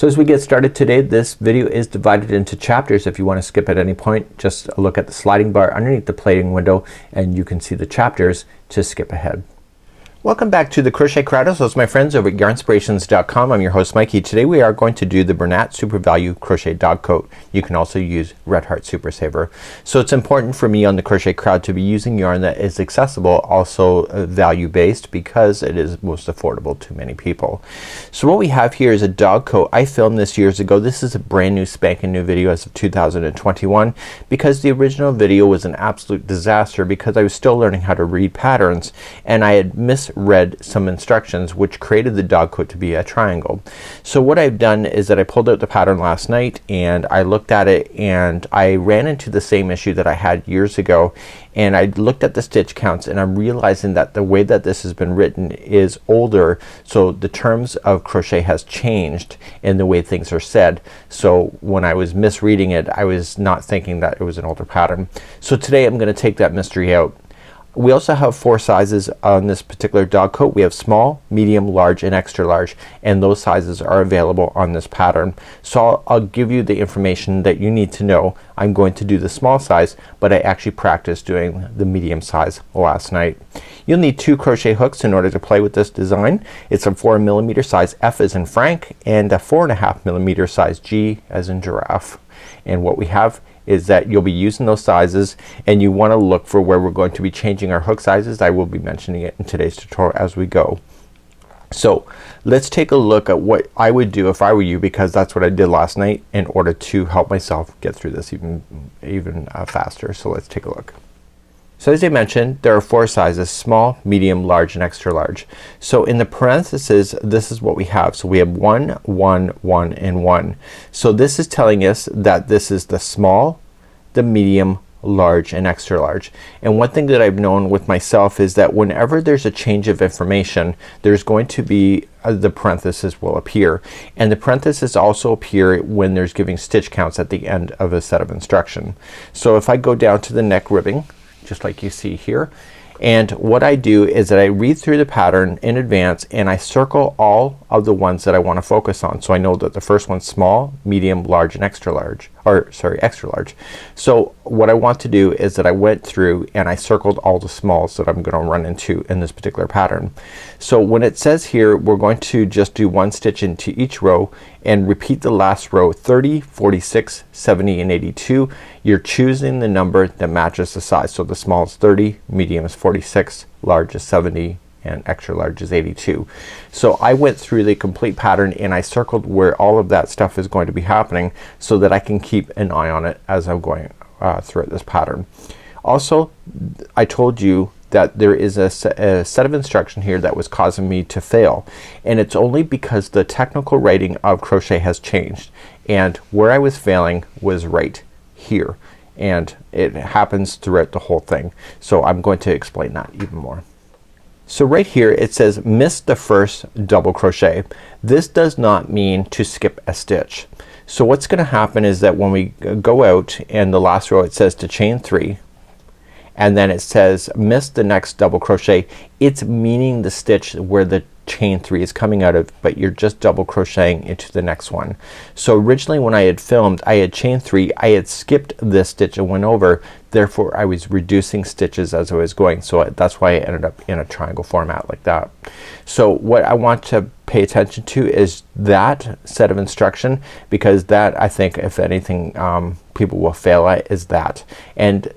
So as we get started today, this video is divided into chapters. If you want to skip at any point, just look at the sliding bar underneath the plating window and you can see the chapters to skip ahead. Welcome back to the Crochet Crowd. So it's my friends over at yarnspirations.com. I'm your host Mikey. Today we are going to do the Bernat Super Value Crochet Dog Coat. You can also use Red Heart Super Saver. So it's important for me on the Crochet Crowd to be using yarn that is accessible, also value based, because it is most affordable to many people. So what we have here is a dog coat. I filmed this years ago. This is a brand new spanking new video as of 2021 because the original video was an absolute disaster because I was still learning how to read patterns and I had misread some instructions which created the dog coat to be a triangle. So what I've done is that I pulled out the pattern last night and I looked at it and I ran into the same issue that I had years ago, and I looked at the stitch counts and I'm realizing that the way that this has been written is older, so the terms of crochet has changed in the way things are said. So when I was misreading it, I was not thinking that it was an older pattern. So today I'm gonna take that mystery out. We also have 4 sizes on this particular dog coat. We have small, medium, large, and extra large, and those sizes are available on this pattern. So I'll give you the information that you need to know. I'm going to do the small size, but I actually practiced doing the medium size last night. You'll need 2 crochet hooks in order to play with this design. It's a 4mm size F as in Frank and a 4.5mm size G as in giraffe. And what we have is that you'll be using those sizes and you want to look for where we're going to be changing our hook sizes. I will be mentioning it in today's tutorial as we go. So let's take a look at what I would do if I were you, because that's what I did last night in order to help myself get through this even faster. So let's take a look. So as I mentioned, there are 4 sizes: small, medium, large, and extra large. So in the parentheses, this is what we have. So we have 1, 1, 1, and 1. So this is telling us that this is the small, the medium, large, and extra large. And one thing that I've known with myself is that whenever there's a change of information, there's going to be the parenthesis will appear, and the parenthesis also appear when there's giving stitch counts at the end of a set of instruction. So if I go down to the neck ribbing, just like you see here, and what I do is that I read through the pattern in advance and I circle all of the ones that I want to focus on. So I know that the first one's small, medium, large, and extra large, or sorry, extra large. So what I want to do is that I went through and I circled all the smalls that I'm gonna run into in this particular pattern. So when it says here we're going to just do 1 stitch into each row and repeat the last row 30, 46, 70, and 82. You're choosing the number that matches the size. So the small is 30, medium is 46, large is 70, and extra large is 82. So I went through the complete pattern and I circled where all of that stuff is going to be happening so that I can keep an eye on it as I'm going through this pattern. Also, I told you that there is a set of instruction here that was causing me to fail, and it's only because the technical writing of crochet has changed, and where I was failing was right here, and it happens throughout the whole thing. So I'm going to explain that even more. So right here it says miss the first double crochet. This does not mean to skip a stitch. So what's gonna happen is that when we go out and the last row it says to chain 3, and then it says miss the next double crochet, it's meaning the stitch where the chain 3 is coming out of, but you're just double crocheting into the next one. So originally when I had filmed, I had chain 3, I had skipped this stitch and went over, therefore I was reducing stitches as I was going. So that's why I ended up in a triangle format like that. So what I want to pay attention to is that set of instruction, because that, I think, if anything, people will fail at is that. And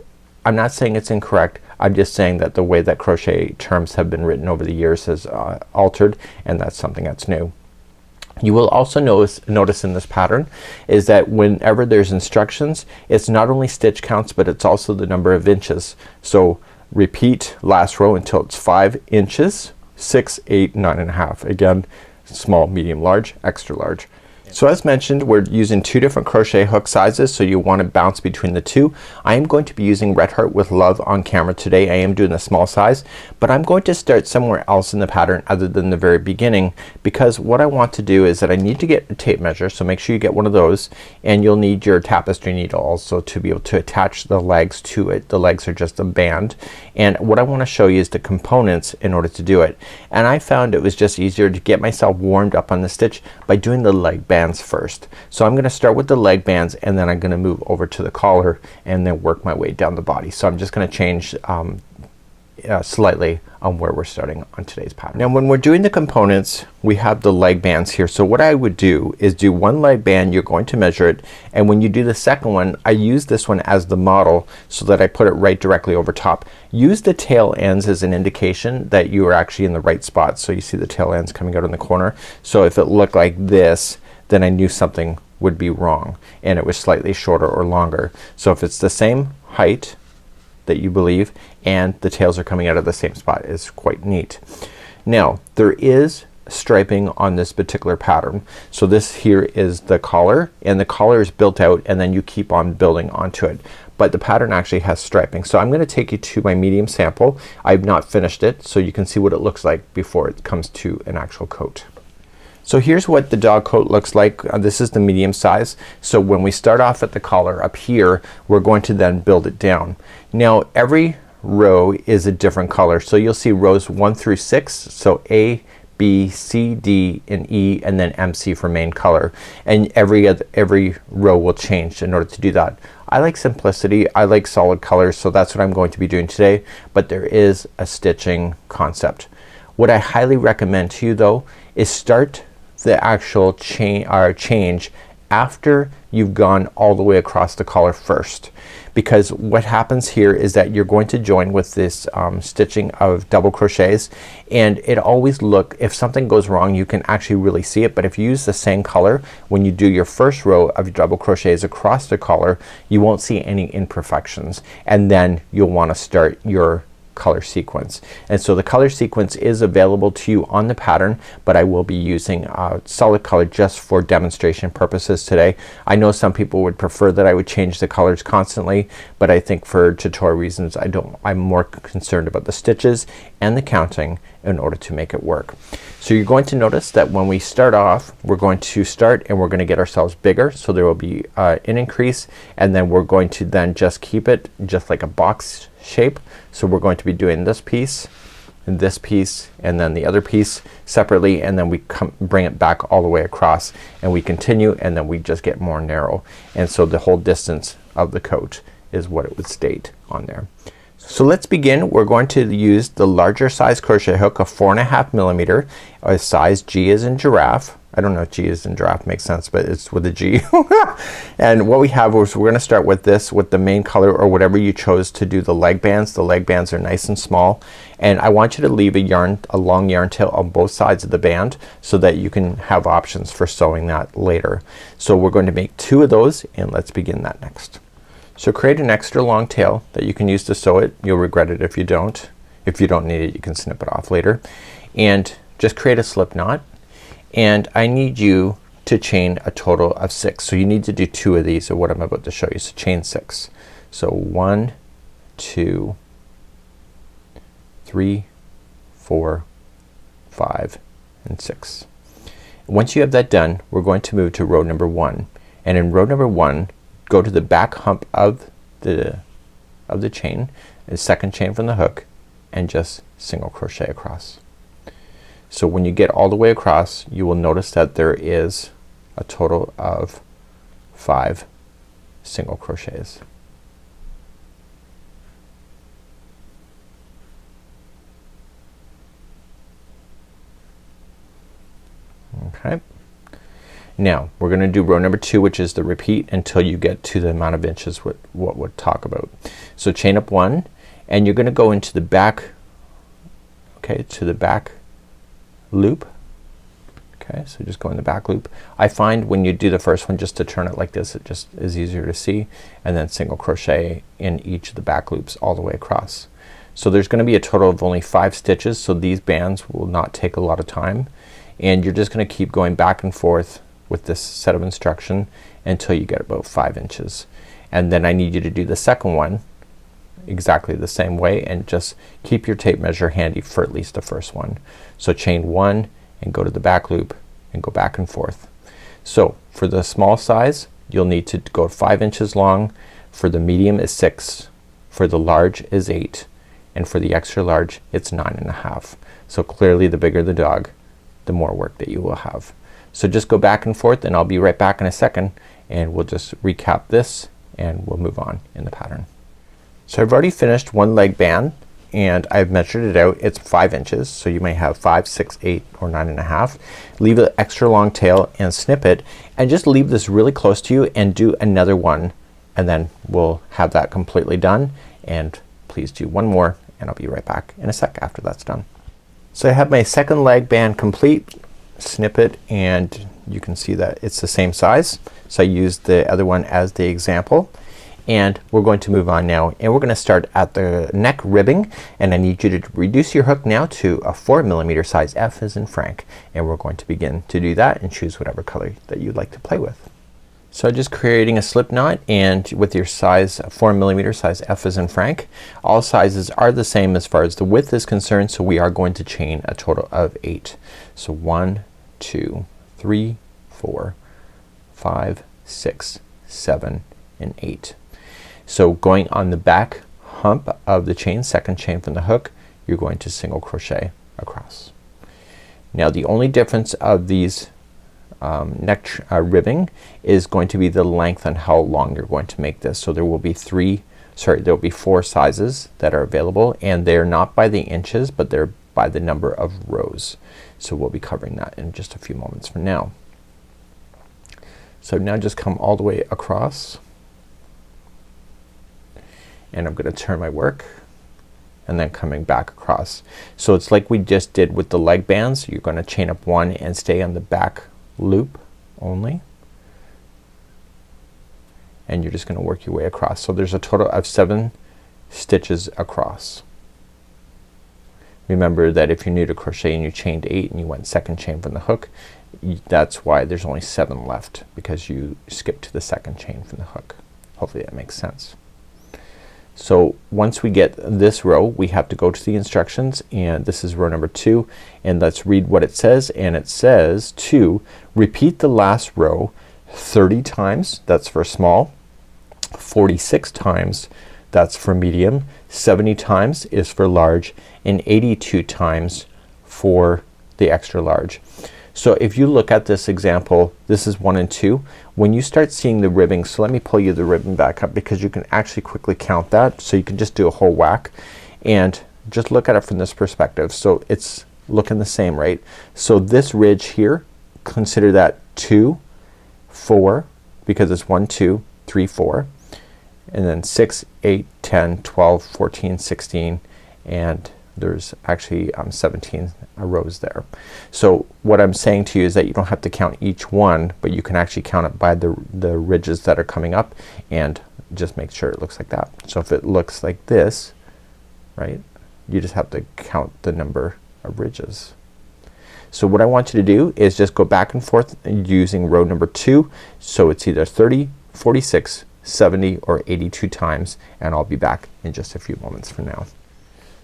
I'm not saying it's incorrect. I'm just saying that the way that crochet terms have been written over the years has altered, and that's something that's new. You will also notice in this pattern is that whenever there's instructions, it's not only stitch counts, but it's also the number of inches. So repeat last row until it's 5 inches, 6, 8, 9.5. Again, small, medium, large, extra large. So as mentioned, we're using 2 different crochet hook sizes, so you want to bounce between the 2. I am going to be using Red Heart with Love on camera today. I am doing the small size, but I'm going to start somewhere else in the pattern other than the very beginning, because what I want to do is that I need to get a tape measure, so make sure you get one of those, and you'll need your tapestry needle also to be able to attach the legs to it. The legs are just a band, and what I want to show you is the components in order to do it. And I found it was just easier to get myself warmed up on the stitch by doing the leg band. bands first. So I'm gonna start with the leg bands and then I'm gonna move over to the collar and then work my way down the body. So I'm just gonna change slightly on where we're starting on today's pattern. Now when we're doing the components, we have the leg bands here. So what I would do is do one leg band, you're going to measure it, and when you do the second one, I use this one as the model so that I put it right directly over top. Use the tail ends as an indication that you are actually in the right spot. So you see the tail ends coming out in the corner. So if it looked like this, then I knew something would be wrong and it was slightly shorter or longer. So if it's the same height that you believe and the tails are coming out of the same spot, is quite neat. Now there is striping on this particular pattern. So this here is the collar, and the collar is built out and then you keep on building onto it. But the pattern actually has striping. So I'm gonna take you to my medium sample. I've not finished it, so you can see what it looks like before it comes to an actual coat. So here's what the dog coat looks like. This is the medium size. So when we start off at the collar up here, we're going to then build it down. Now every row is a different color. So you'll see rows 1 through 6. So A, B, C, D, and E, and then MC for main color. And every row will change in order to do that. I like simplicity. I like solid colors, so that's what I'm going to be doing today. But there is a stitching concept. What I highly recommend to you though is start the actual change after you've gone all the way across the collar first, because what happens here is that you're going to join with this stitching of double crochets, and it always if something goes wrong you can actually really see it. But if you use the same color when you do your first row of double crochets across the collar, you won't see any imperfections, and then you'll want to start your color sequence. And so the color sequence is available to you on the pattern, but I will be using solid color just for demonstration purposes today. I know some people would prefer that I would change the colors constantly, but I think for tutorial reasons I'm more concerned about the stitches and the counting in order to make it work. So you're going to notice that when we start off, we're going to start and we're gonna get ourselves bigger. So there will be an increase, and then we're going to then just keep it just like a box shape. So we're going to be doing this piece and this piece and then the other piece separately, and then we bring it back all the way across and we continue, and then we just get more narrow, and so the whole distance of the coat is what it would state on there. So let's begin. We're going to use the larger size crochet hook, a 4.5 millimeter, a size G as in giraffe. I don't know if G as in giraffe makes sense, but it's with a G. And what we have is we're gonna start with this with the main color or whatever you chose to do the leg bands. The leg bands are nice and small, and I want you to leave a long yarn tail on both sides of the band so that you can have options for sewing that later. So we're going to make 2 of those, and let's begin that next. So create an extra long tail that you can use to sew it. You'll regret it if you don't. If you don't need it, you can snip it off later. And just create a slip knot, and I need you to chain a total of 6. So you need to do 2 of these of what I'm about to show you. So chain 6. So 1, 2, 3, 4, 5, and 6. Once you have that done, we're going to move to row number 1, and in row number 1 go to the back hump of the chain, the second chain from the hook, and just single crochet across. So when you get all the way across, you will notice that there is a total of 5 single crochets. Okay. Now we're gonna do row number 2, which is the repeat until you get to the amount of inches what we'll talk about. So chain up 1, and you're gonna go into the back, okay, to the back loop. Okay, so just go in the back loop. I find when you do the first one, just to turn it like this, it just is easier to see, and then single crochet in each of the back loops all the way across. So there's gonna be a total of only 5 stitches, so these bands will not take a lot of time, and you're just gonna keep going back and forth with this set of instruction until you get about 5 inches. And then I need you to do the second one exactly the same way, and just keep your tape measure handy for at least the first one. So chain 1 and go to the back loop and go back and forth. So for the small size, you'll need to go 5 inches long. For the medium is 6, for the large is 8, and for the extra large it's 9.5. So clearly the bigger the dog, the more work that you will have. So just go back and forth and I'll be right back in a second and we'll just recap this and we'll move on in the pattern. So I've already finished one leg band and I've measured it out. It's 5 inches. So you may have 5, 6, 8 or 9.5. Leave an extra long tail and snip it and just leave this really close to you and do another one and then we'll have that completely done. And please do one more and I'll be right back in a sec after that's done. So I have my second leg band complete. Snip it and you can see that it's the same size. So I used the other one as the example. And we're going to move on now and we're gonna start at the neck ribbing and I need you to reduce your hook now to a 4mm size, F as in Frank, and we're going to begin to do that and choose whatever color that you'd like to play with. So just creating a slip knot and with your size 4mm size, F as in Frank. All sizes are the same as far as the width is concerned, so we are going to chain a total of 8. So 1, 2, 3, 4, 5, 6, 7 and 8. So going on the back hump of the chain, second chain from the hook, you're going to single crochet across. Now the only difference of these neck ribbing is going to be the length and how long you're going to make this. So there will be 4 sizes that are available and they're not by the inches but they're by the number of rows. So we'll be covering that in just a few moments from now. So now just come all the way across and I'm gonna turn my work and then coming back across. So it's like we just did with the leg bands. You're gonna chain up 1 and stay on the back loop only and you're just gonna work your way across. So there's a total of 7 stitches across. Remember that if you're new to crochet and you chained 8 and you went second chain from the hook, that's why there's only 7 left, because you skipped to the second chain from the hook. Hopefully that makes sense. So once we get this row we have to go to the instructions and this is row number 2 and let's read what it says, and it says to repeat the last row 30 times, that's for small, 46 times that's for medium, 70 times is for large, and 82 times for the extra large. So if you look at this example, this is 1 and 2. When you start seeing the ribbing, so let me pull you the ribbon back up because you can actually quickly count that. So you can just do a whole whack and just look at it from this perspective. So it's looking the same, right? So this ridge here, consider that 2, 4 because it's 1, 2, 3, 4, and then 6, 8, 10, 12, 14, 16, and there's actually 17 rows there. So what I'm saying to you is that you don't have to count each one, but you can actually count it by the ridges that are coming up and just make sure it looks like that. So if it looks like this, right, you just have to count the number of ridges. So what I want you to do is just go back and forth using row number 2. So it's either 30, 46, 70 or 82 times, and I'll be back in just a few moments from now.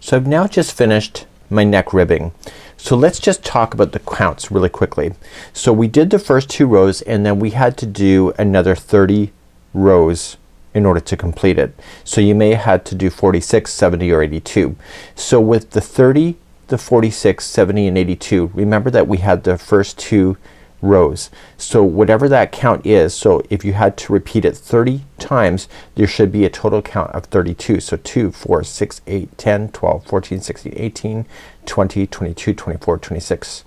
So I've now just finished my neck ribbing. So let's just talk about the counts really quickly. So we did the first 2 rows and then we had to do another 30 rows in order to complete it. So you may have had to do 46, 70 or 82. So with the 30, the 46, 70 and 82, remember that we had the first 2 rows. So whatever that count is, so if you had to repeat it 30 times, there should be a total count of 32. So 2, 4, 6, 8, 10, 12, 14, 16, 18, 20, 22, 24, 26,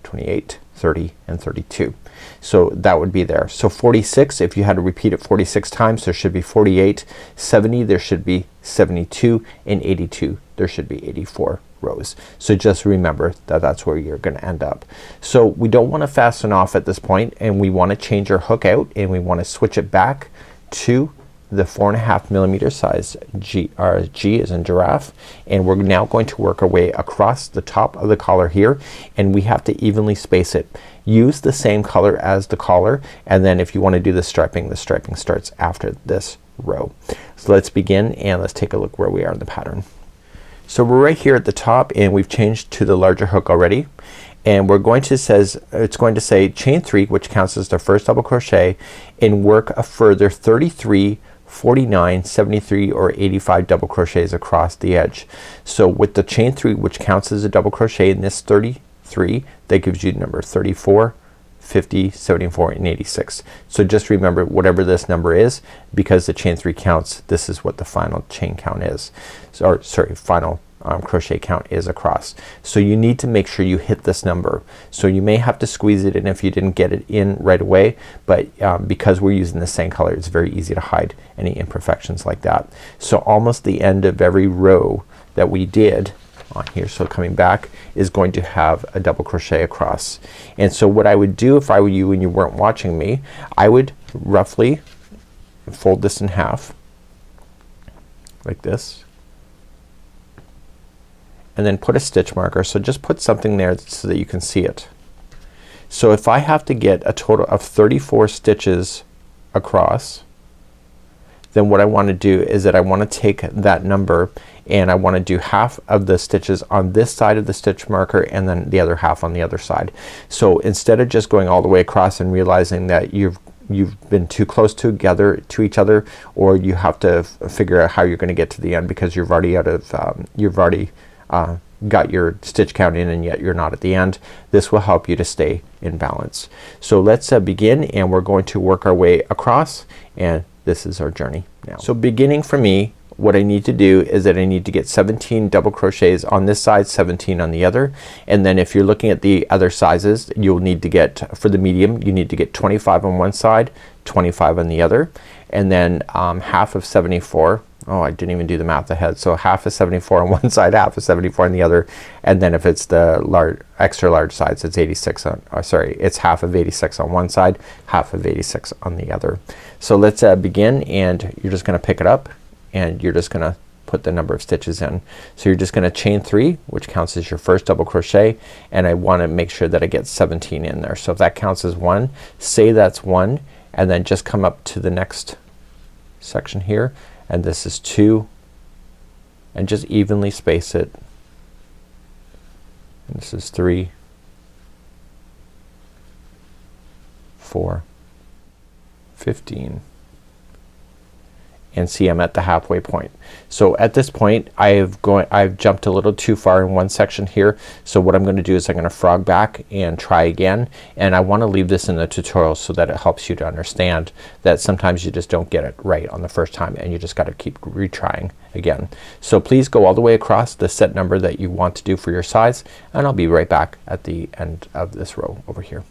28, 30 and 32. So that would be there. So 46, if you had to repeat it 46 times, there should be 48. 70, there should be 72, and 82, there should be 84 rows. So just remember that that's where you're gonna end up. So we don't want to fasten off at this point and we want to change our hook out and we want to switch it back to the 4.5mm size G as in giraffe, and we're now going to work our way across the top of the collar here and we have to evenly space it. Use the same color as the collar, and then if you want to do the striping starts after this row. So let's begin and let's take a look where we are in the pattern. So we're right here at the top and we've changed to the larger hook already, and we're going to it's going to say chain 3, which counts as the first double crochet, and work a further 33, 49, 73 or 85 double crochets across the edge. So with the chain 3, which counts as a double crochet in this 33, that gives you number 34, 50, 74 and 86. So just remember whatever this number is, because the chain 3 counts, this is what the final chain count is. So, or sorry, final crochet count is across. So you need to make sure you hit this number. So you may have to squeeze it in if you didn't get it in right away, but because we're using the same color, it's very easy to hide any imperfections like that. So almost the end of every row that we did on here, so coming back, is going to have a double crochet across. And so what I would do if I were you and you weren't watching me, I would roughly fold this in half like this, and then put a stitch marker. So just put something there so that you can see it. So if I have to get a total of 34 stitches across, then what I want to do is that I want to take that number and I want to do half of the stitches on this side of the stitch marker and then the other half on the other side. So instead of just going all the way across and realizing that you've been too close together to each other, or you have to figure out how you're gonna get to the end because you've already out of you've already got your stitch count in and yet you're not at the end, this will help you to stay in balance. So let's begin, and we're going to work our way across, and this is our journey now. So beginning for me, what I need to do is that I need to get 17 double crochets on this side, 17 on the other, and then if you're looking at the other sizes, you'll need to get, for the medium, you need to get 25 on one side, 25 on the other, and then half of 74. Oh, I didn't even do the math ahead. So half of 74 on one side, half of 74 on the other, and then if it's the large, extra large size, it's 86 on, sorry, it's half of 86 on one side, half of 86 on the other. So let's begin, and you're just gonna pick it up and you're just gonna put the number of stitches in. So you're just gonna chain 3, which counts as your first double crochet, and I wanna make sure that I get 17 in there. So if that counts as 1, say that's 1, and then just come up to the next section here, and this is 2, and just evenly space it. And this is 3, 4, 15, and see I'm at the halfway point. So at this point I've jumped a little too far in one section here, so what I'm gonna do is I'm gonna frog back and try again, and I wanna leave this in the tutorial so that it helps you to understand that sometimes you just don't get it right on the first time and you just gotta keep retrying again. So please go all the way across the set number that you want to do for your size, and I'll be right back at the end of this row over here.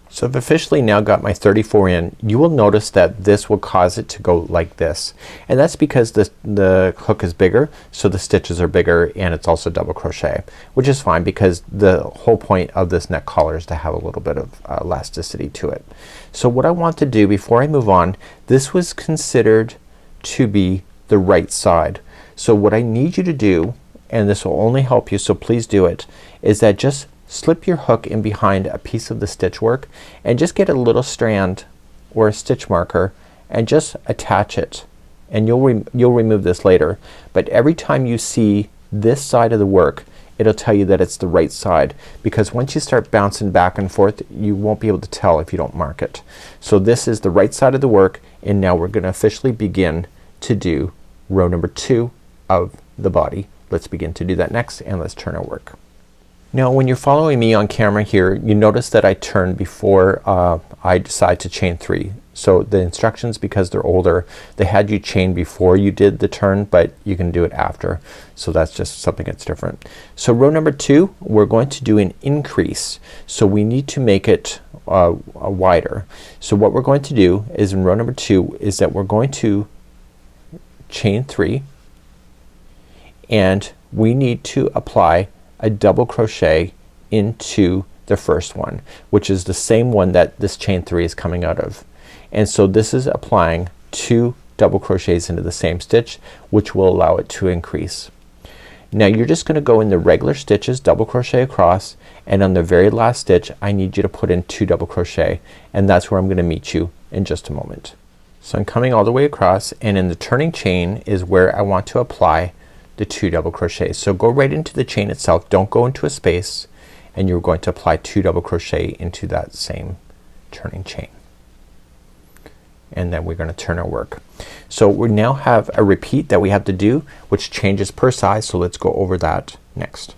So I've officially now got my 34 in. You will notice that this will cause it to go like this, and that's because the hook is bigger, so the stitches are bigger, and it's also double crochet, which is fine because the whole point of this neck collar is to have a little bit of elasticity to it. So what I want to do before I move on, this was considered to be the right side. So what I need you to do, and this will only help you, so please do it, is that just slip your hook in behind a piece of the stitch work and just get a little strand or a stitch marker and just attach it, and you'll remove this later, but every time you see this side of the work, it'll tell you that it's the right side, because once you start bouncing back and forth, you won't be able to tell if you don't mark it. So this is the right side of the work, and now we're gonna officially begin to do row number 2 of the body. Let's begin to do that next, and let's turn our work. Now when you're following me on camera here, you notice that I turn before I decide to chain 3. So the instructions, because they're older, they had you chain before you did the turn, but you can do it after. So that's just something that's different. So row number 2, we're going to do an increase. So we need to make it wider. So what we're going to do is in row number 2 is that we're going to chain 3, and we need to apply a double crochet into the first one, which is the same one that this chain 3 is coming out of. And so this is applying 2 double crochets into the same stitch, which will allow it to increase. Now you're just gonna go in the regular stitches, double crochet across, and on the very last stitch I need you to put in 2 double crochet, and that's where I'm gonna meet you in just a moment. So I'm coming all the way across, and in the turning chain is where I want to apply the 2 double crochets. So go right into the chain itself, don't go into a space, and you're going to apply 2 double crochet into that same turning chain, and then we're gonna turn our work. So we now have a repeat that we have to do, which changes per size, so let's go over that next.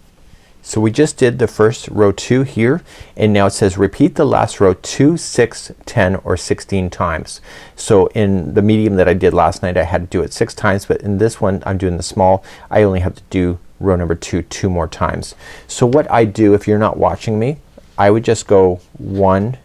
So we just did the first row 2 here, and now it says repeat the last row 2, 6, 10 or 16 times. So in the medium that I did last night I had to do it 6 times, but in this one I'm doing the small, I only have to do row number 2 2 more times. So what I do, if you're not watching me, I would just go 1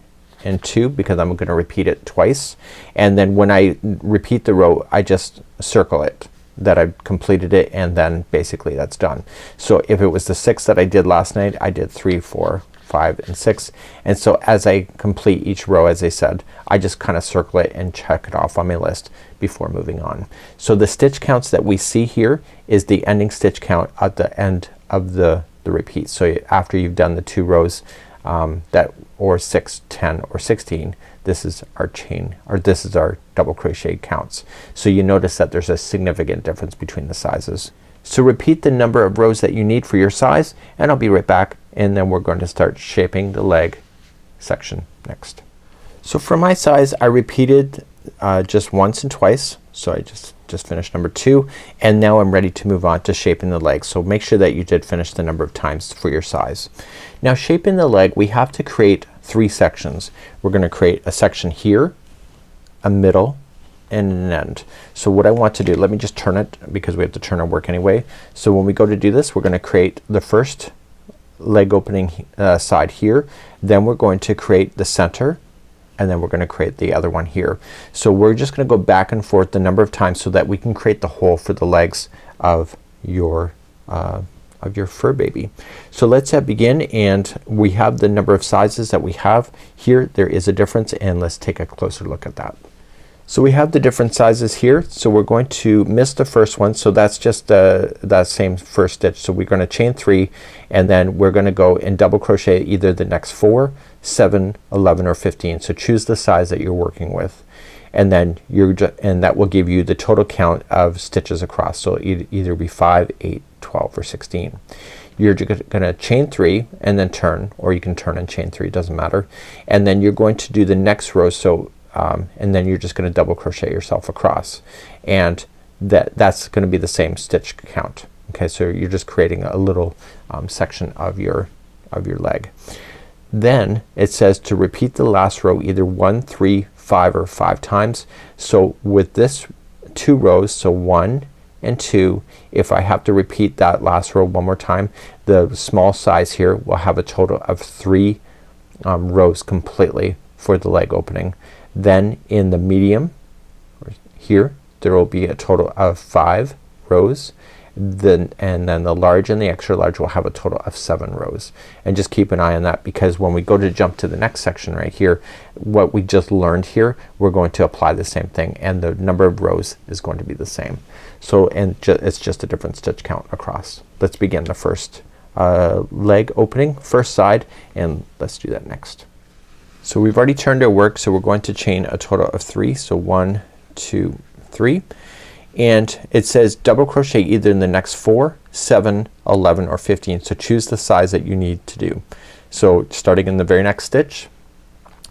and 2 because I'm gonna repeat it twice, and then when I repeat the row I just circle it that I've completed it, and then basically that's done. So if it was the 6 that I did last night, I did 3, 4, 5 and 6, and so as I complete each row, as I said, I just kind of circle it and check it off on my list before moving on. So the stitch counts that we see here is the ending stitch count at the end of the repeat. So after you've done the 2 rows that or 6, 10 or 16, this is our chain, or this is our double crochet counts. So you notice that there's a significant difference between the sizes. So repeat the number of rows that you need for your size, and I'll be right back, and then we're going to start shaping the leg section next. So for my size I repeated just once and twice. So I just finished number 2, and now I'm ready to move on to shaping the leg. So make sure that you did finish the number of times for your size. Now shaping the leg, we have to create 3 sections. We're gonna create a section here, a middle, and an end. So what I want to do, let me just turn it because we have to turn our work anyway. So when we go to do this, we're gonna create the first leg opening side here, then we're going to create the center, and then we're gonna create the other one here. So we're just gonna go back and forth the number of times so that we can create the hole for the legs of your fur baby. So let's begin, and we have the number of sizes that we have here. There is a difference, and let's take a closer look at that. So we have the different sizes here. So we're going to miss the first one, so that's just that same first stitch. So we're gonna chain 3, and then we're gonna go and double crochet either the next 4, 7, 11 or 15. So choose the size that you're working with, and then and that will give you the total count of stitches across. So either be 5, 8, 12 or 16. You're gonna chain 3 and then turn, or you can turn and chain 3, doesn't matter, and then you're going to do the next row. So and then you're just gonna double crochet yourself across, and that's gonna be the same stitch count. Okay, so you're just creating a little section of your leg. Then it says to repeat the last row either 1, 3, 5 or 5 times. So with this 2 rows, so 1 and 2, if I have to repeat that last row one more time, the small size here will have a total of 3 rows completely for the leg opening. Then in the medium here there will be a total of 5 rows. And then the large and the extra large will have a total of 7 rows. And just keep an eye on that, because when we go to jump to the next section right here, what we just learned here, we're going to apply the same thing, and the number of rows is going to be the same. So it's just a different stitch count across. Let's begin the first leg opening, first side, and let's do that next. So we've already turned our work, so we're going to chain a total of 3. So 1, 2, 3. And it says double crochet either in the next 4, 7, 11 or 15. So choose the size that you need to do. So starting in the very next stitch,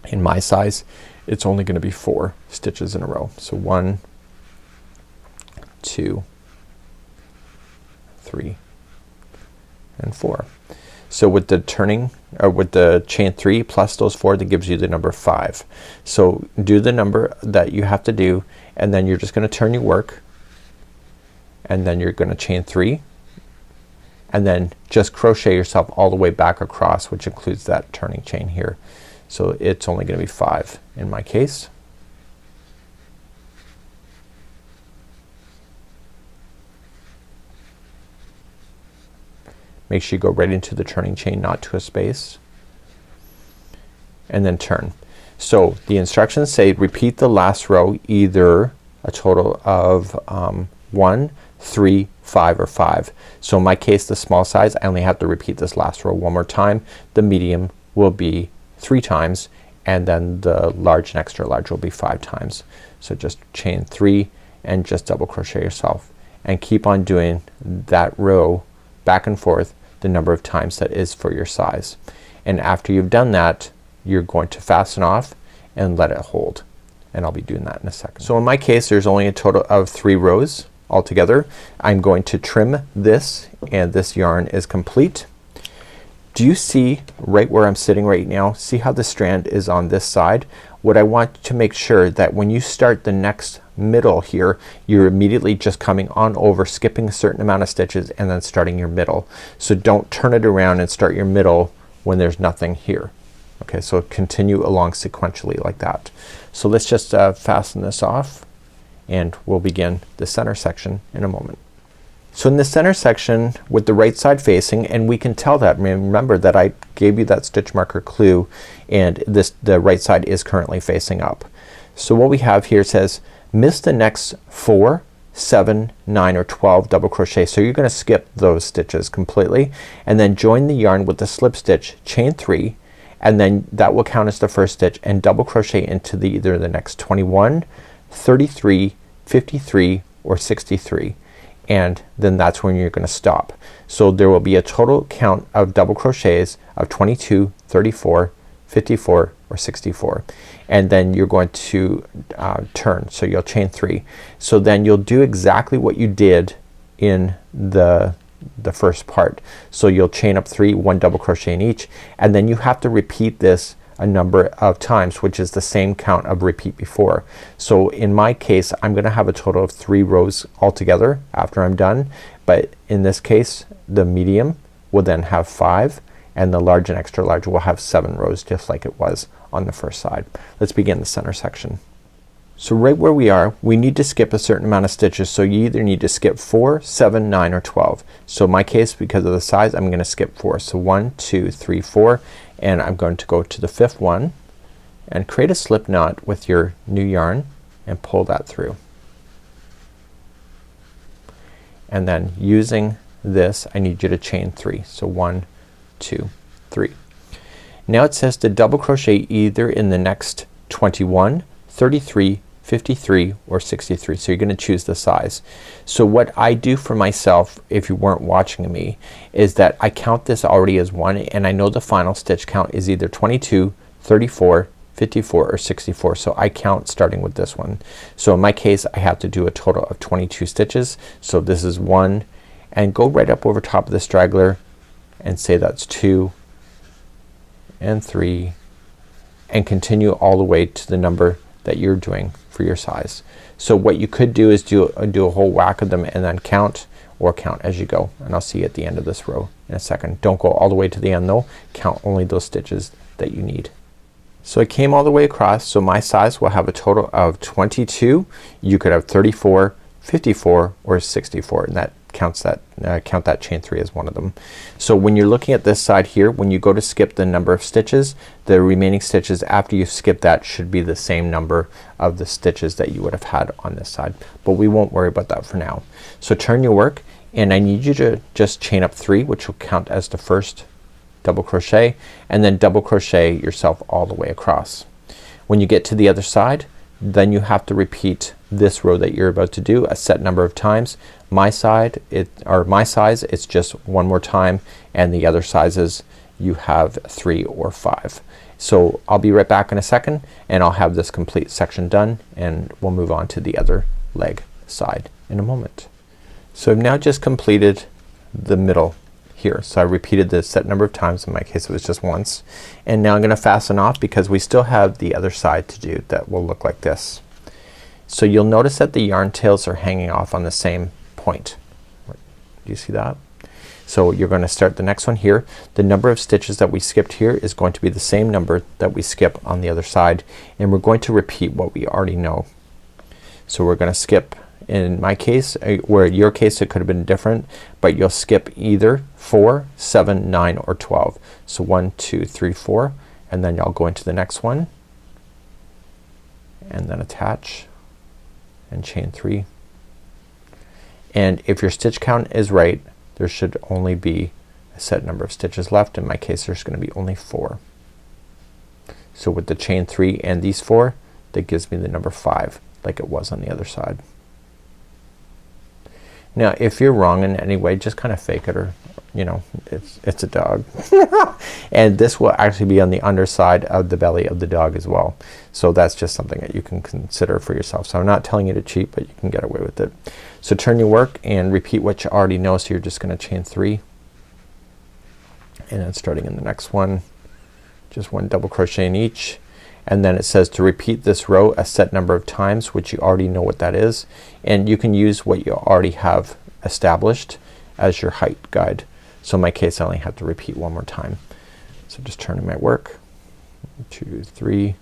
in my size it's only gonna be 4 stitches in a row. So 1, 2, 3 and 4. So with the turning, or with the chain 3 plus those 4, that gives you the number 5. So do the number that you have to do, and then you're just gonna turn your work, and then you're gonna chain 3, and then just crochet yourself all the way back across, which includes that turning chain here. So it's only gonna be 5 in my case. Make sure you go right into the turning chain, not to a space, and then turn. So the instructions say repeat the last row either a total of 1, 3, 5 or 5. So in my case, the small size, I only have to repeat this last row one more time. The medium will be 3 times, and then the large and extra large will be 5 times. So just chain 3 and just double crochet yourself, and keep on doing that row back and forth the number of times that is for your size. And after you've done that, you're going to fasten off and let it hold, and I'll be doing that in a second. So in my case, there's only a total of 3 rows altogether. I'm going to trim this, and this yarn is complete. Do you see right where I'm sitting right now? See how the strand is on this side? What I want to make sure that when you start the next middle here, you're immediately just coming on over, skipping a certain amount of stitches and then starting your middle. So don't turn it around and start your middle when there's nothing here. Okay, so continue along sequentially like that. So let's just fasten this off and we'll begin the center section in a moment. So in the center section with the right side facing, and we can tell that, remember that I gave you that stitch marker clue, and the right side is currently facing up. So what we have here says miss the next 4, 7, 9 or 12 double crochet. So you're gonna skip those stitches completely and then join the yarn with the slip stitch, chain 3, and then that will count as the first stitch, and double crochet into either the next 21, 33, 53 or 63. And then that's when you're gonna stop. So there will be a total count of double crochets of 22, 34, 54 or 64, and then you're going to turn. So you'll chain 3. So then you'll do exactly what you did in the first part. So you'll chain up 3, 1 double crochet in each, and then you have to repeat this a number of times, which is the same count of repeat before. So in my case I'm gonna have a total of 3 rows altogether after I'm done, but in this case the medium will then have 5 and the large and extra large will have 7 rows, just like it was on the first side. Let's begin the center section. So right where we are, we need to skip a certain amount of stitches. So you either need to skip 4, 7, 9 or 12. So in my case, because of the size, I'm gonna skip 4. So 1, 2, 3, 4, and I'm going to go to the 5th one and create a slip knot with your new yarn and pull that through. And then using this, I need you to chain 3. So 1, 2, 3. Now it says to double crochet either in the next 21, 33, 53 or 63. So you're gonna choose the size. So what I do for myself, if you weren't watching me, is that I count this already as 1, and I know the final stitch count is either 22, 34, 54 or 64. So I count starting with this one. So in my case I have to do a total of 22 stitches. So this is 1, and go right up over top of the straggler and say that's 2 and 3, and continue all the way to the number that you're doing for your size. So what you could do is do a whole whack of them and then count, or count as you go, and I'll see you at the end of this row in a second. Don't go all the way to the end though. Count only those stitches that you need. So I came all the way across, so my size will have a total of 22. You could have 34, 54 or 64, and that counts that count that chain 3 as one of them. So when you're looking at this side here, when you go to skip the number of stitches, the remaining stitches after you skip that should be the same number of the stitches that you would have had on this side, but we won't worry about that for now. So turn your work, and I need you to just chain up 3, which will count as the first double crochet, and then double crochet yourself all the way across. When you get to the other side, then you have to repeat this row that you're about to do a set number of times. My size it's just 1 more time, and the other sizes you have 3 or 5. So I'll be right back in a second and I'll have this complete section done, and we'll move on to the other leg side in a moment. So I've now just completed the middle here. So I repeated this set number of times. In my case it was just once, and now I'm gonna fasten off because we still have the other side to do that will look like this. So you'll notice that the yarn tails are hanging off on the same point. Do you see that? So you're gonna start the next one here. The number of stitches that we skipped here is going to be the same number that we skip on the other side, and we're going to repeat what we already know. So we're gonna skip, in my case, where in your case it could have been different, but you'll skip either 4, 7, 9 or 12. So 1, 2, 3, 4, and then I'll go into the next one and then attach and chain 3. And if your stitch count is right, there should only be a set number of stitches left. In my case there's gonna be only 4. So with the chain 3 and these 4, that gives me the number 5 like it was on the other side. Now if you're wrong in any way, just kind of fake it, or you know, it's a dog. And this will actually be on the underside of the belly of the dog as well. So that's just something that you can consider for yourself. So I'm not telling you to cheat, but you can get away with it. So turn your work and repeat what you already know. So you're just gonna chain 3 And then starting in the next one, just one double crochet in each, and then it says to repeat this row a set number of times, which you already know what that is, and you can use what you already have established as your height guide. So in my case I only have to repeat one more time. So just turning my work, 1, 2, 3,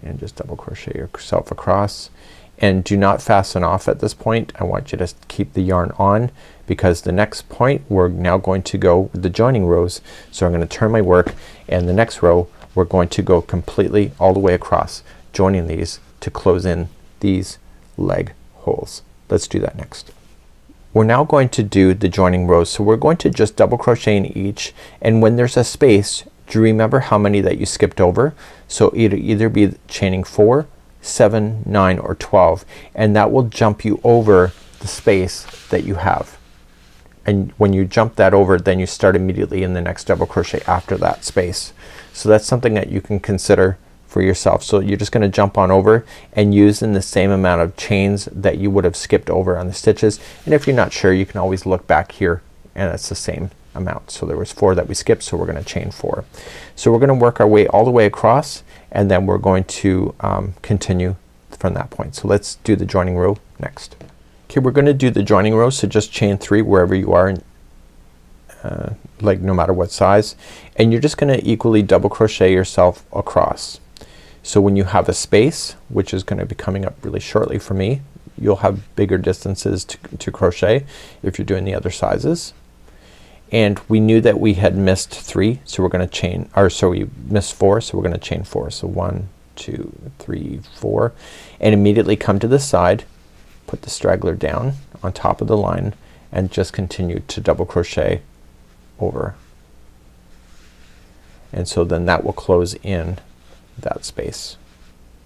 and just double crochet yourself across, and do not fasten off at this point. I want you to keep the yarn on, because the next point we're now going to go with the joining rows. So I'm gonna turn my work, and the next row we're going to go completely all the way across, joining these to close in these leg holes. Let's do that next. We're now going to do the joining rows. So we're going to just double crochet in each, and when there's a space, do you remember how many that you skipped over? So either be chaining 4, 7, 9, or 12, and that will jump you over the space that you have. And when you jump that over, then you start immediately in the next double crochet after that space. So that's something that you can consider for yourself. So you're just gonna jump on over and use in the same amount of chains that you would have skipped over on the stitches. And if you're not sure, you can always look back here and it's the same amount. So there was 4 that we skipped, so we're gonna chain 4. So we're gonna work our way all the way across, and then we're going to continue from that point. So let's do the joining row next. Okay, we're gonna do the joining row, so just chain 3 wherever you are, like no matter what size, and you're just gonna equally double crochet yourself across. So when you have a space, which is gonna be coming up really shortly for me, you'll have bigger distances to crochet if you're doing the other sizes. And we knew that we had missed 3, so we're gonna chain, or so we missed 4, so we're gonna chain 4. So 1, 2, 3, 4, and immediately come to the side, put the straggler down on top of the line, and just continue to double crochet over. And so then that will close in that space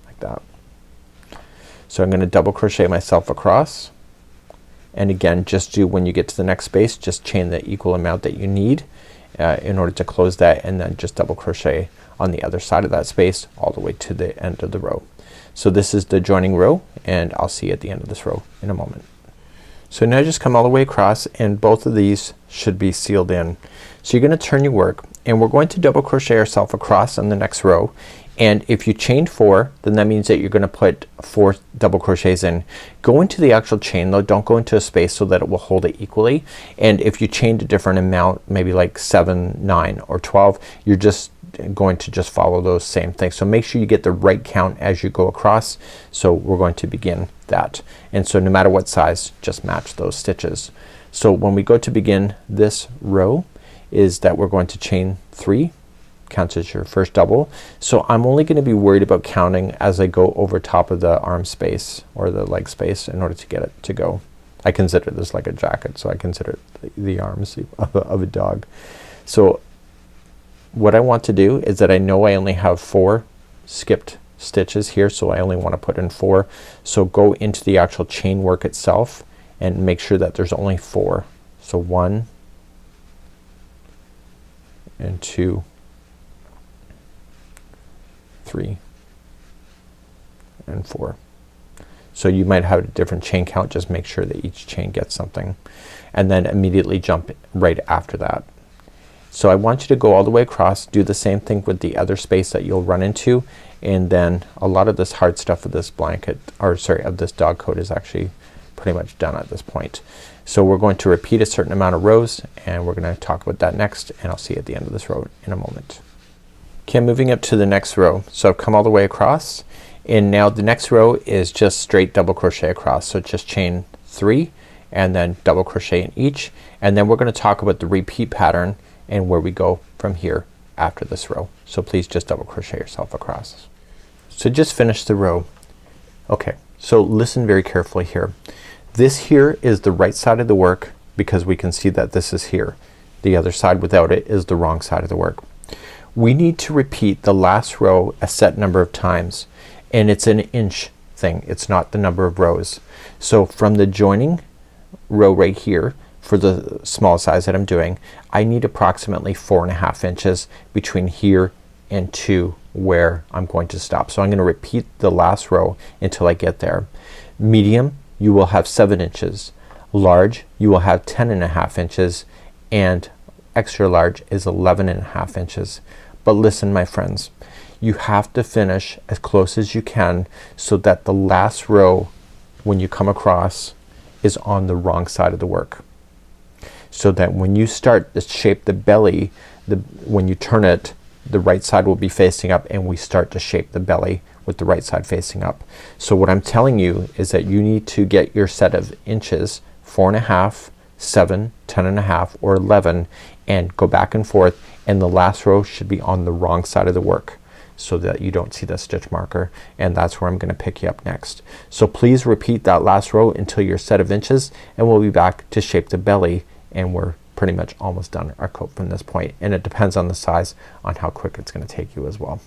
like that. So I'm gonna double crochet myself across, and again just do, when you get to the next space, just chain the equal amount that you need in order to close that, and then just double crochet on the other side of that space all the way to the end of the row. So this is the joining row, and I'll see you at the end of this row in a moment. So now just come all the way across, and both of these should be sealed in. So you're gonna turn your work, and we're going to double crochet ourselves across on the next row. And if you chained 4, then that means that you're gonna put 4 double crochets in. Go into the actual chain though, don't go into a space, so that it will hold it equally. And if you chained a different amount, maybe like 7, 9, or 12, you're just going to just follow those same things. So make sure you get the right count as you go across. So we're going to begin that, and so no matter what size, just match those stitches. So when we go to begin this row, is that we're going to chain 3, counts as your first double. So I'm only gonna be worried about counting as I go over top of the arm space or the leg space in order to get it to go. I consider this like a jacket, so I consider it the arms of a dog. So what I want to do is that I know I only have 4 skipped stitches here, so I only want to put in 4. So go into the actual chain work itself and make sure that there's only 4. So 1 and 2, 3 and 4. So you might have a different chain count, just make sure that each chain gets something, and then immediately jump right after that. So I want you to go all the way across, do the same thing with the other space that you'll run into, and then a lot of this hard stuff of this blanket, or sorry, of this dog coat is actually pretty much done at this point. So we're going to repeat a certain amount of rows, and we're gonna talk about that next, and I'll see you at the end of this row in a moment. Okay, I'm moving up to the next row. So I've come all the way across, and now the next row is just straight double crochet across. So just chain 3 and then double crochet in each, and then we're gonna talk about the repeat pattern and where we go from here after this row. So please just double crochet yourself across. So just finish the row. Okay, so listen very carefully here. This here is the right side of the work, because we can see that this is here. The other side without it is the wrong side of the work. We need to repeat the last row a set number of times, and it's an inch thing, it's not the number of rows. So from the joining row right here, for the small size that I'm doing, I need approximately 4.5 inches between here and to where I'm going to stop. So I'm gonna repeat the last row until I get there. Medium, you will have 7 inches. Large you will have 10.5 inches, and extra large is 11.5 inches. But listen my friends, you have to finish as close as you can so that the last row when you come across is on the wrong side of the work, so that when you start to shape the belly, when you turn it, the right side will be facing up, and we start to shape the belly with the right side facing up. So what I'm telling you is that you need to get your set of inches 4.5, 7, 10.5, or 11, and go back and forth, and the last row should be on the wrong side of the work so that you don't see the stitch marker, and that's where I'm gonna pick you up next. So please repeat that last row until your set of inches, and we'll be back to shape the belly, and we're pretty much almost done our coat from this point, and it depends on the size on how quick it's gonna take you as well.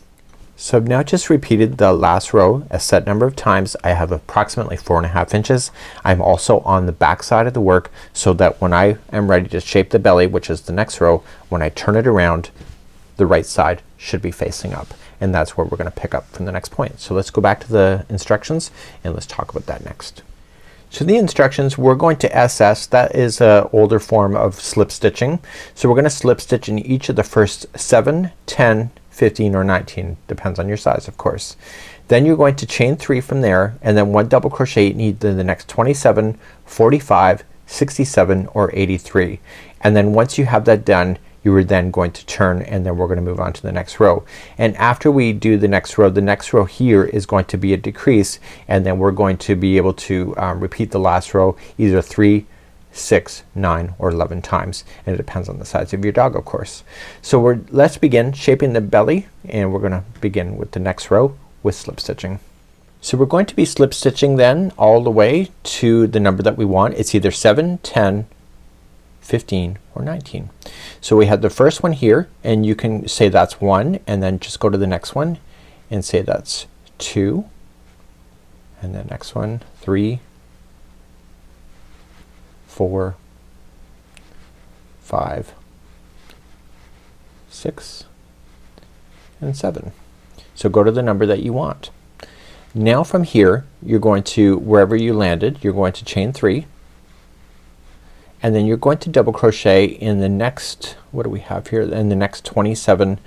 So I've now just repeated the last row a set number of times. I have approximately 4.5 inches. I'm also on the back side of the work so that when I am ready to shape the belly, which is the next row, when I turn it around, the right side should be facing up, and that's where we're gonna pick up from the next point. So let's go back to the instructions and let's talk about that next. So the instructions, we're going to SS. That is an older form of slip stitching. So we're gonna slip stitch in each of the first 7, 10, 15, or 19, depends on your size of course. Then you're going to chain 3 from there, and then 1 double crochet in either the next 27, 45, 67, or 83. And then once you have that done, you are then going to turn, and then we're gonna move on to the next row. And after we do the next row here is going to be a decrease, and then we're going to be able to repeat the last row either 3, 6, 9, or 11 times, and it depends on the size of your dog of course. So let's begin shaping the belly, and we're gonna begin with the next row with slip stitching. So we're going to be slip stitching then all the way to the number that we want. It's either 7, 10, 15, or 19. So we have the first one here, and you can say that's 1, and then just go to the next one and say that's 2, and the next one 3, 4, 5, 6, and 7. So go to the number that you want. Now from here you're going to, wherever you landed, you're going to chain 3, and then you're going to double crochet in the next, what do we have here, in the next 27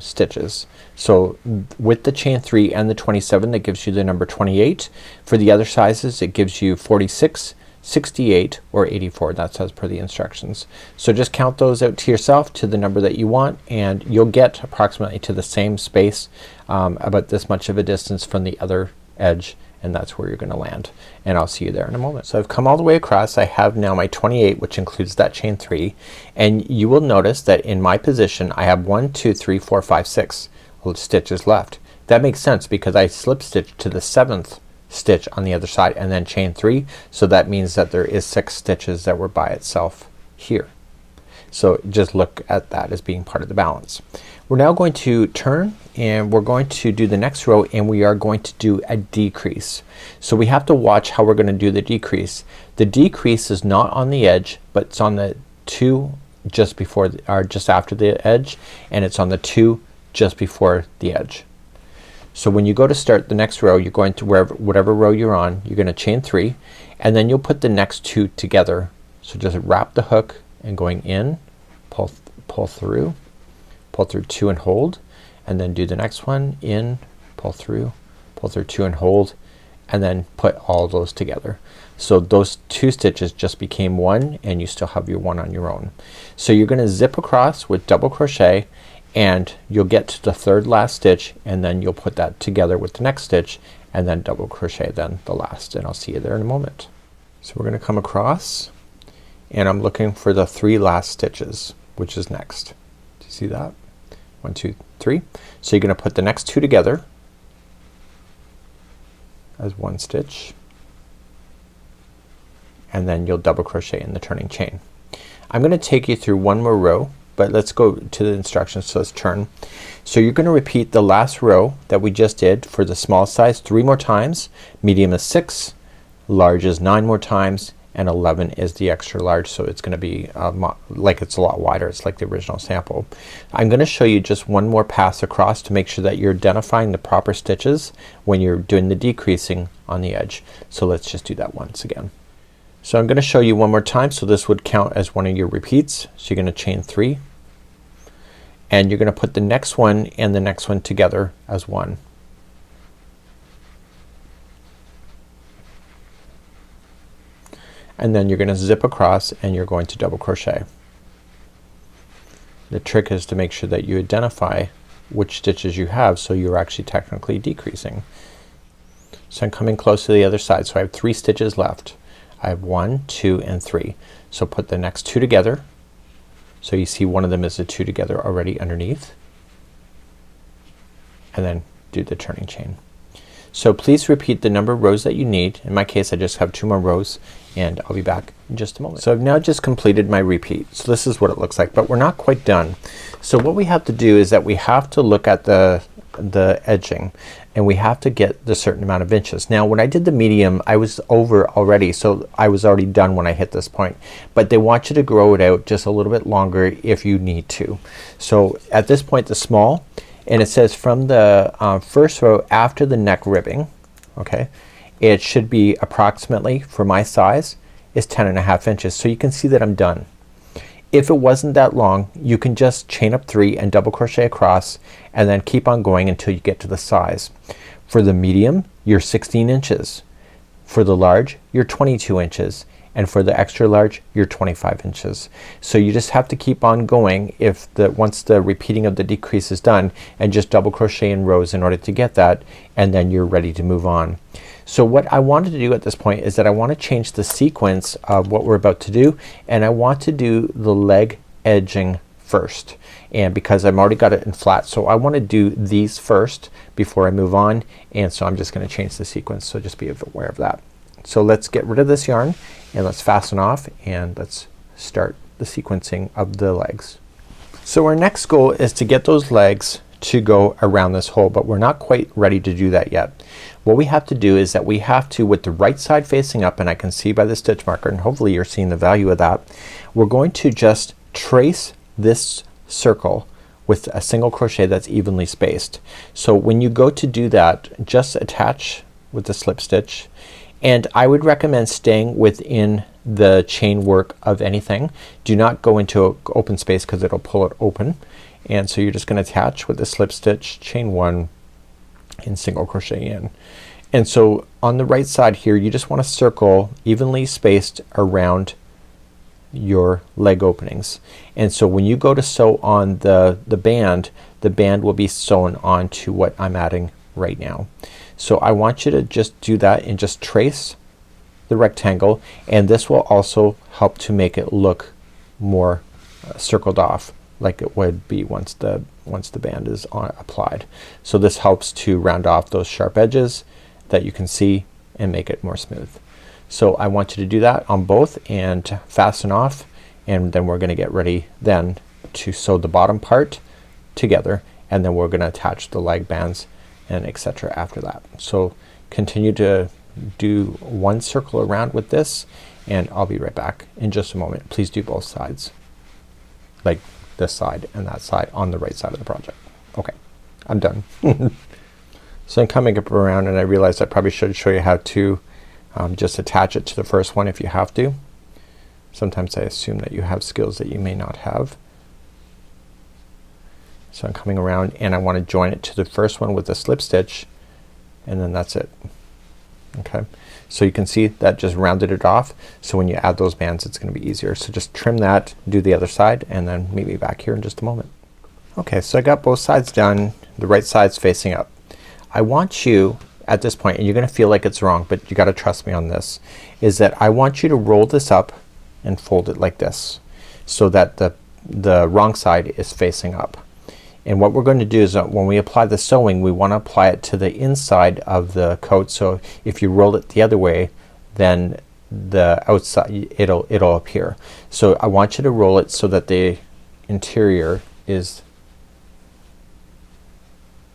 stitches. So with the chain 3 and the 27, that gives you the number 28. For the other sizes it gives you 46, 68, or 84. That's as per the instructions. So just count those out to yourself to the number that you want, and you'll get approximately to the same space, about this much of a distance from the other edge, and that's where you're gonna land, and I'll see you there in a moment. So I've come all the way across. I have now my 28, which includes that chain 3, and you will notice that in my position I have 1, 2, 3, 4, 5, 6 stitches left. That makes sense because I slip stitched to the 7th stitch on the other side and then chain 3, so that means that there is 6 stitches that were by itself here. So just look at that as being part of the balance. We're now going to turn, and we're going to do the next row, and we are going to do a decrease. So we have to watch how we're gonna do the decrease. The decrease is not on the edge, but it's on the 2 just before or just after the edge, and it's on the 2 just before the edge. So when you go to start the next row, you're going to whatever row you're on, you're gonna chain 3, and then you'll put the next 2 together. So just wrap the hook and going in, pull through 2 and hold, and then do the next one, in, pull through 2 and hold, and then put all those together. So those 2 stitches just became 1, and you still have your 1 on your own. So you're gonna zip across with double crochet, and you'll get to the 3rd last stitch, and then you'll put that together with the next stitch, and then double crochet then the last, and I'll see you there in a moment. So we're gonna come across, and I'm looking for the 3 last stitches, which is next. Do you see that? 1, 2, 3. So you're gonna put the next 2 together as 1 stitch, and then you'll double crochet in the turning chain. I'm gonna take you through one more row, but let's go to the instructions. So let's turn. So you're gonna repeat the last row that we just did for the small size 3 more times, medium is 6, large is 9 more times, and 11 is the extra large, so it's gonna be like it's a lot wider. It's like the original sample. I'm gonna show you just one more pass across to make sure that you're identifying the proper stitches when you're doing the decreasing on the edge. So let's just do that once again. So I'm gonna show you one more time. So this would count as one of your repeats. So you're gonna chain 3 and you're gonna put the next one and the next one together as one. And then you're gonna zip across and you're going to double crochet. The trick is to make sure that you identify which stitches you have so you're actually technically decreasing. So I'm coming close to the other side. So I have 3 stitches left. I have 1, 2, and 3. So put the next 2 together. So you see one of them is the 2 together already underneath. And then do the turning chain. So please repeat the number of rows that you need. In my case I just have 2 more rows and I'll be back in just a moment. So I've now just completed my repeat. So this is what it looks like, but we're not quite done. So what we have to do is that we have to look at the edging and we have to get the certain amount of inches. Now when I did the medium I was over already, so I was already done when I hit this point, but they want you to grow it out just a little bit longer if you need to. So at this point the small, and it says from the first row after the neck ribbing, okay, it should be approximately, for my size, is 10.5 inches. So you can see that I'm done. If it wasn't that long you can just chain up 3 and double crochet across and then keep on going until you get to the size. For the medium you're 16 inches. For the large you're 22 inches. And for the extra large you're 25 inches. So you just have to keep on going if once the repeating of the decrease is done, and just double crochet in rows in order to get that, and then you're ready to move on. So what I wanted to do at this point is that I want to change the sequence of what we're about to do, and I want to do the leg edging first. And because I've already got it in flat, so I want to do these first before I move on, and so I'm just gonna change the sequence, so just be aware of that. So let's get rid of this yarn and let's fasten off and let's start the sequencing of the legs. So our next goal is to get those legs to go around this hole, but we're not quite ready to do that yet. What we have to do is that we have to, with the right side facing up, and I can see by the stitch marker, and hopefully you're seeing the value of that, we're going to just trace this circle with a single crochet that's evenly spaced. So when you go to do that, just attach with the slip stitch, and I would recommend staying within the chain work of anything. Do not go into an open space because it'll pull it open. And so you're just gonna attach with the slip stitch, chain 1, and single crochet in. And so on the right side here you just want to circle evenly spaced around your leg openings. And so when you go to sew on the band will be sewn on to what I'm adding right now. So I want you to just do that and just trace the rectangle, and this will also help to make it look more circled off like it would be once the band is applied. So this helps to round off those sharp edges that you can see and make it more smooth. So I want you to do that on both and fasten off, and then we're gonna get ready then to sew the bottom part together, and then we're gonna attach the leg bands and etc. after that. So continue to do one circle around with this, and I'll be right back in just a moment. Please do both sides, like this side and that side on the right side of the project. Okay, I'm done. So I'm coming up around and I realized I probably should show you how to just attach it to the first one if you have to. Sometimes I assume that you have skills that you may not have. So I'm coming around and I want to join it to the first one with a slip stitch, and then that's it. Okay, so you can see that just rounded it off, so when you add those bands it's gonna be easier. So just trim that, do the other side, and then meet me back here in just a moment. Okay, so I got both sides done. The right side's facing up. I want you at this point, and you're gonna feel like it's wrong, but you gotta trust me on this, is that I want you to roll this up and fold it like this so that the wrong side is facing up. And what we're going to do is that when we apply the sewing we want to apply it to the inside of the coat. So if you roll it the other way, then the outside it'll appear. So I want you to roll it so that the interior is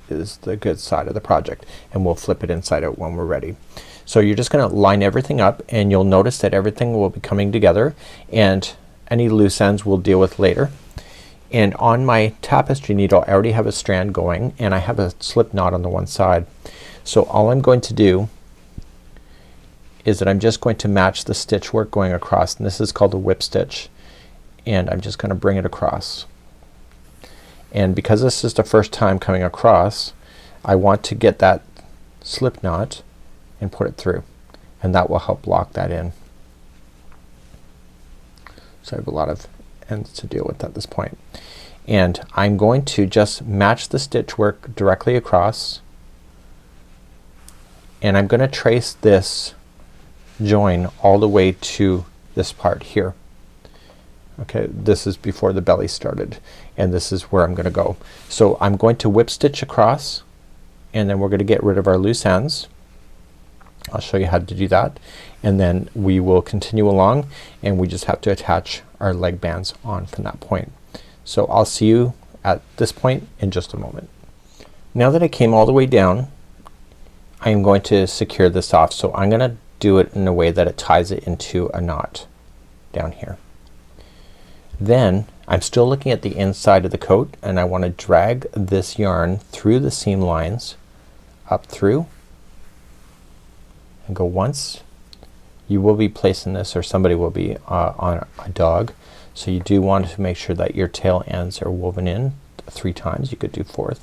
the good side of the project, and we'll flip it inside out when we're ready. So you're just gonna line everything up, and you'll notice that everything will be coming together, and any loose ends we'll deal with later. And on my tapestry needle I already have a strand going, and I have a slip knot on the one side. So all I'm going to do is that I'm just going to match the stitch work going across, and this is called a whip stitch, and I'm just gonna bring it across. And because this is the first time coming across, I want to get that slip knot and put it through, and that will help lock that in. So I have a lot of ends to deal with at this point. And I'm going to just match the stitch work directly across, and I'm gonna trace this join all the way to this part here. Okay, this is before the belly started, and this is where I'm gonna go. So I'm going to whip stitch across, and then we're gonna get rid of our loose ends. I'll show you how to do that, and then we will continue along, and we just have to attach our leg bands on from that point. So I'll see you at this point in just a moment. Now that I came all the way down, I am going to secure this off. So I'm gonna do it in a way that it ties it into a knot down here. Then I'm still looking at the inside of the coat, and I want to drag this yarn through the seam lines up through and go once. You will be placing this, or somebody will be on a dog, so you do want to make sure that your tail ends are woven in 3 times. You could do 4th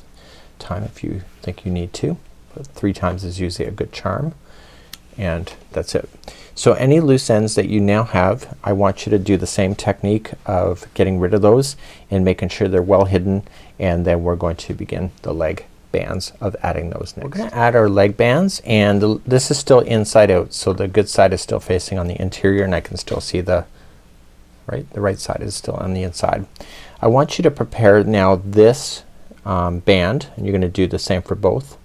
time if you think you need to, but 3 times is usually a good charm, and that's it. So any loose ends that you now have, I want you to do the same technique of getting rid of those and making sure they're well hidden, and then we're going to begin the leg bands of adding those next. We're gonna add our leg bands, and this is still inside out, so the good side is still facing on the interior, and I can still see the right side is still on the inside. I want you to prepare now this band, and you're gonna do the same for both,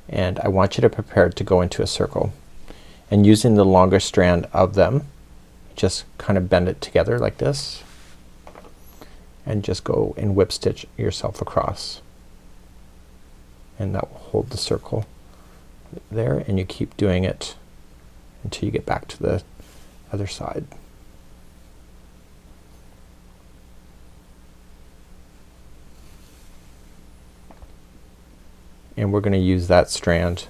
and I want you to prepare it to go into a circle, and using the longer strand of them, just kind of bend it together like this, and just go and whip stitch yourself across, and that will hold the circle there, and you keep doing it until you get back to the other side. And we're gonna use that strand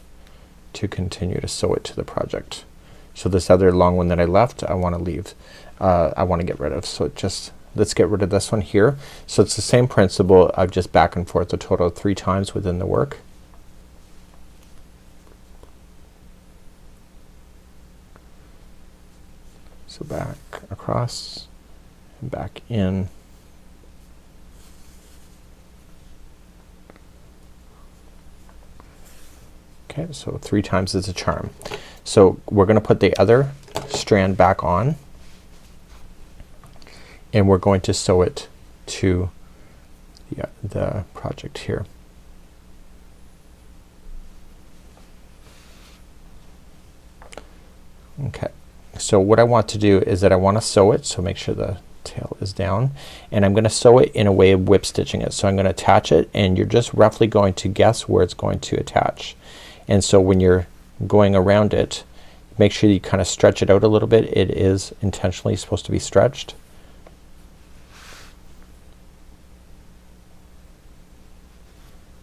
to continue to sew it to the project. So this other long one that I left, I wanna leave, I wanna get rid of. So just let's get rid of this one here. So it's the same principle of just back and forth a total of 3 times within the work. So back across and back in. Okay, so 3 times is a charm. So we're gonna put the other strand back on, and we're going to sew it to the project here. Okay, so what I want to do is that I want to sew it, so make sure the tail is down, and I'm gonna sew it in a way of whip stitching it. So I'm gonna attach it, and you're just roughly going to guess where it's going to attach. And so when you're going around it, make sure you kind of stretch it out a little bit. It is intentionally supposed to be stretched.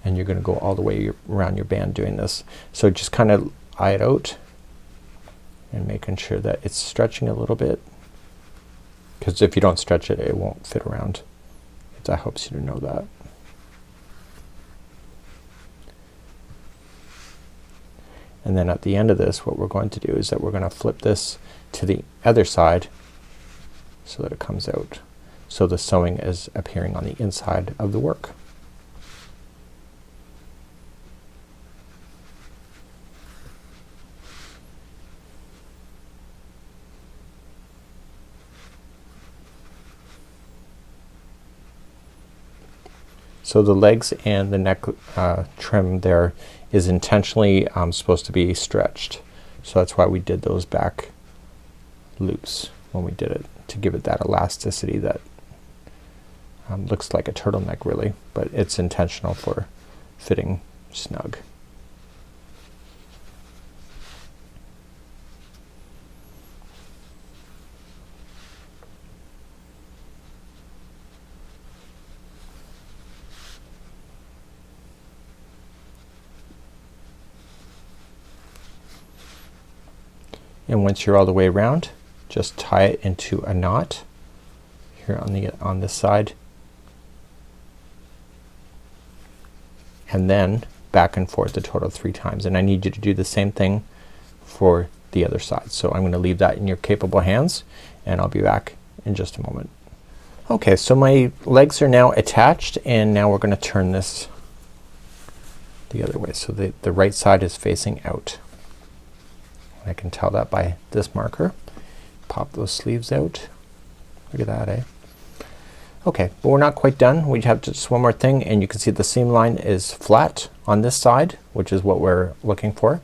And you're gonna go all the way around your band doing this. So just kind of eye it out and making sure that it's stretching a little bit, because if you don't stretch it, it won't fit around. That helps you to know that. And then at the end of this, what we're going to do is that we're gonna flip this to the other side so that it comes out. So the sewing is appearing on the inside of the work. So the legs and the neck trim there is intentionally supposed to be stretched. So that's why we did those back loops when we did it, to give it that elasticity that looks like a turtleneck really, but it's intentional for fitting snug. And once you're all the way around, just tie it into a knot here on this side, and then back and forth a total of 3 times. And I need you to do the same thing for the other side. So I'm gonna leave that in your capable hands, and I'll be back in just a moment. Okay, so my legs are now attached, and now we're gonna turn this the other way so the right side is facing out. I can tell that by this marker. Pop those sleeves out. Look at that, eh? Okay, but we're not quite done. We have just one more thing, and you can see the seam line is flat on this side, which is what we're looking for.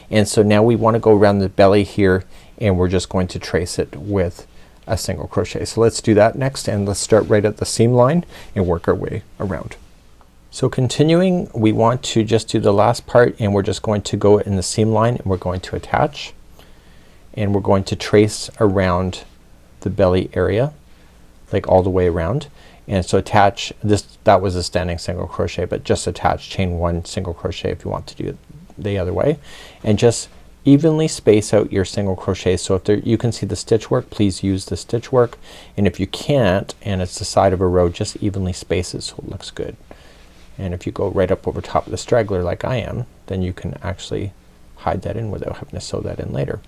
And so now we want to go around the belly here, and we're just going to trace it with a single crochet. So let's do that next, and let's start right at the seam line and work our way around. So continuing, we want to just do the last part, and we're just going to go in the seam line, and we're going to attach, and we're going to trace around the belly area, like all the way around. And so attach this, that was a standing single crochet, but just attach chain 1 single crochet if you want to do it the other way, and just evenly space out your single crochet. So if there, you can see the stitch work, please use the stitch work, and if you can't and it's the side of a row, just evenly space it so it looks good. And if you go right up over top of the straggler like I am, then you can actually hide that in without having to sew that in later.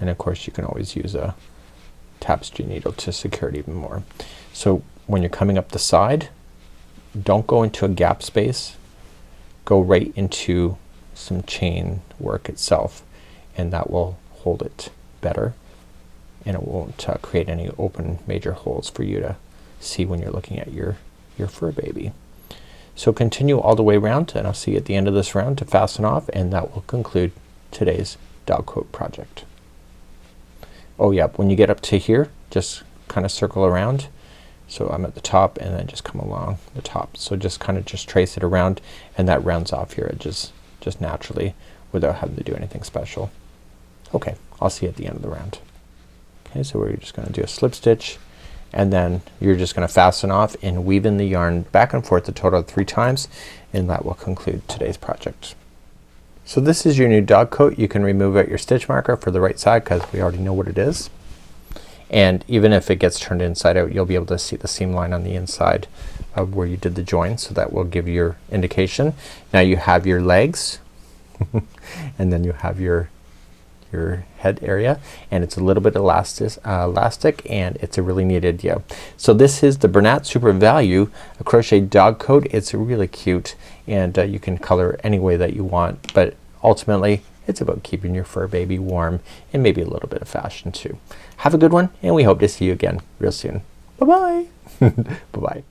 And of course you can always use a tapestry needle to secure it even more. So when you're coming up the side, don't go into a gap space, go right into some chain work itself, and that will hold it better, and it won't create any open major holes for you to see when you're looking at your fur baby. So continue all the way around, and I'll see you at the end of this round to fasten off, and that will conclude today's dog coat project. Oh yeah, when you get up to here, just kind of circle around. So I'm at the top, and then just come along the top. So just kind of just trace it around, and that rounds off your edges just naturally without having to do anything special. Okay, I'll see you at the end of the round. Okay, so we're just gonna do a slip stitch, and then you're just gonna fasten off and weave in the yarn back and forth a total of 3 times, and that will conclude today's project. So this is your new dog coat. You can remove out your stitch marker for the right side because we already know what it is. And even if it gets turned inside out, you'll be able to see the seam line on the inside of where you did the join, so that will give you your indication. Now you have your legs and then you have your head area, and it's a little bit elastic, and it's a really neat idea. So this is the Bernat Super Value, a crochet dog coat. It's really cute, and you can color any way that you want, but ultimately it's about keeping your fur baby warm and maybe a little bit of fashion too. Have a good one, and we hope to see you again real soon. Bye bye. Bye bye.